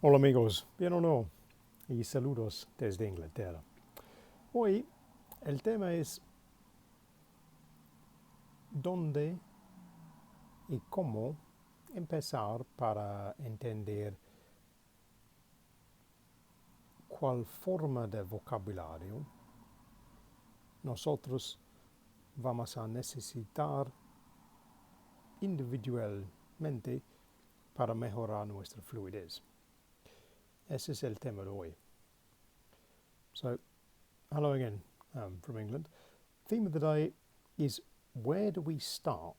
Hola amigos, bien o no, y saludos desde Inglaterra. Hoy el tema es dónde y cómo empezar para entender cuál forma de vocabulario nosotros vamos a necesitar individualmente para mejorar nuestra fluidez. Ese es el tema de hoy. So, hello again from England. Theme of the day is where do we start?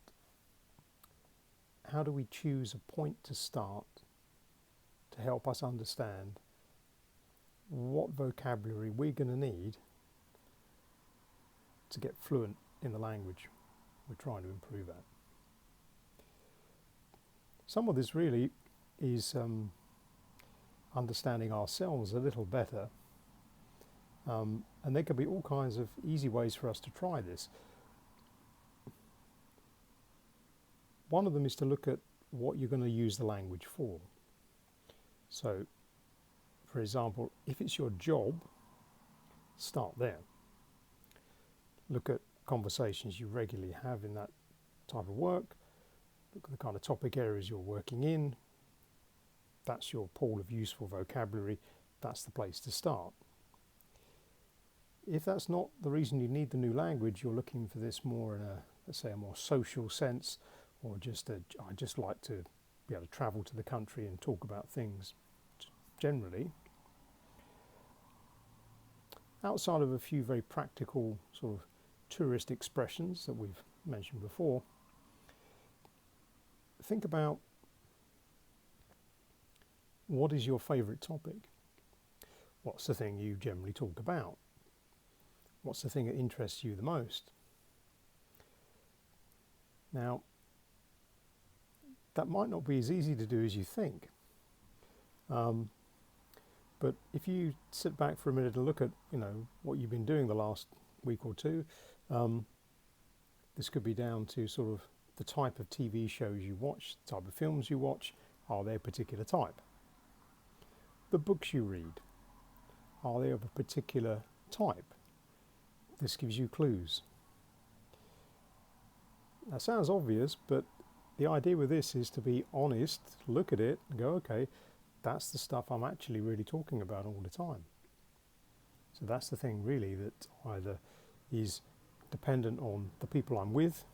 How do we choose a point to start to help us understand what vocabulary we're going to need to get fluent in the language we're trying to improve at? Some of this really is understanding ourselves a little better, and there can be all kinds of easy ways for us to try this. One of them is to look at what you're going to use the language for. So, for example, if it's your job, start there. Look at conversations you regularly have in that type of work. Look at the kind of topic areas you're working in. That's your pool of useful vocabulary. That's the place to start. If that's not the reason you need the new language, you're looking for this more in a, let's say, a more social sense, or I just like to be able to travel to the country and talk about things generally. Outside of a few very practical sort of tourist expressions that we've mentioned before, think about what is your favourite topic? What's the thing you generally talk about? What's the thing that interests you the most? Now, that might not be as easy to do as you think. But if you sit back for a minute and look at, what you've been doing the last week or two, this could be down to sort of the type of TV shows you watch, the type of films you watch. Are they a particular type? The books you read, are they of a particular type? This gives you clues. That sounds obvious, but the idea with this is to be honest, look at it and go, okay, that's the stuff I'm actually really talking about all the time. So that's the thing really that either is dependent on the people I'm with,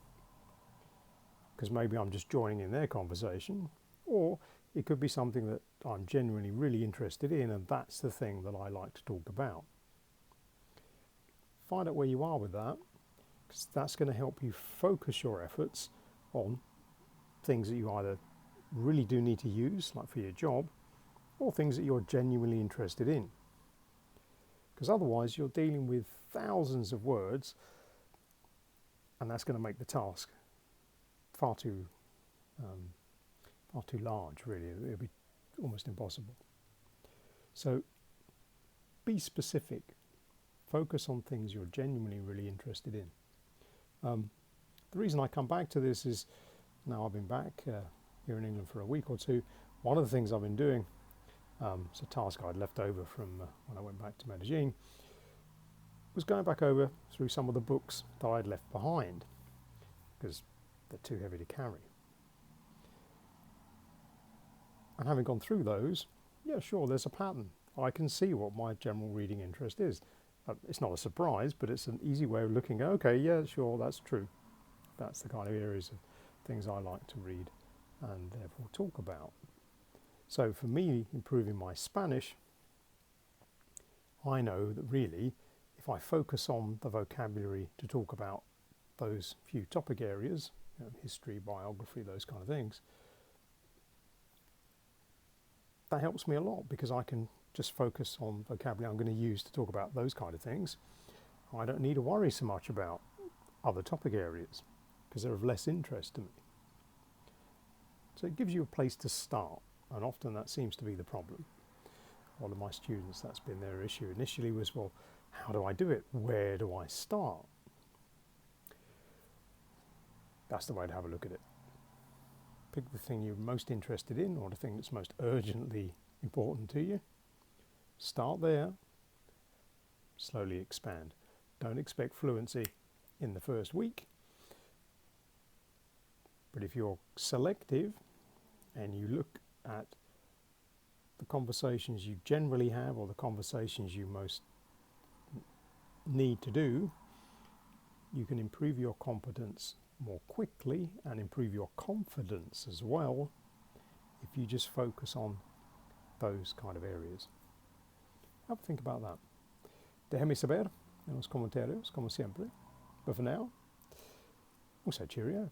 because maybe I'm just joining in their conversation, or it could be something that I'm genuinely really interested in, and that's the thing that I like to talk about. Find out where you are with that, because that's going to help you focus your efforts on things that you either really do need to use, like for your job, or things that you're genuinely interested in. Because otherwise you're dealing with thousands of words, and that's going to make the task far too large, really. It'll be almost impossible. So be specific. Focus on things you're genuinely really interested in. The reason I come back to this is now I've been back here in England for a week or two. One of the things I've been doing, it's a task I'd left over from when I went back to Medellin, was going back over through some of the books that I'd left behind because they're too heavy to carry. And having gone through those, yeah, sure, there's a pattern. I can see what my general reading interest is. It's not a surprise, but it's an easy way of looking at, okay, yeah, sure, that's true. That's the kind of areas of things I like to read and therefore talk about. So for me, improving my Spanish, I know that really, if I focus on the vocabulary to talk about those few topic areas, history, biography, those kind of things, that helps me a lot because I can just focus on vocabulary I'm going to use to talk about those kind of things. I don't need to worry so much about other topic areas because they're of less interest to me. So it gives you a place to start, and often that seems to be the problem. A lot of my students, that's been their issue initially was, well, how do I do it? Where do I start? That's the way to have a look at it. Pick the thing you're most interested in or the thing that's most urgently important to you, start there, slowly expand. Don't expect fluency in the first week, but if you're selective and you look at the conversations you generally have or the conversations you most need to do, you can improve your competence more quickly and improve your confidence as well if you just focus on those kind of areas. Have a think about that. Déjame saber en los comentarios, como siempre. But for now, we'll say cheerio.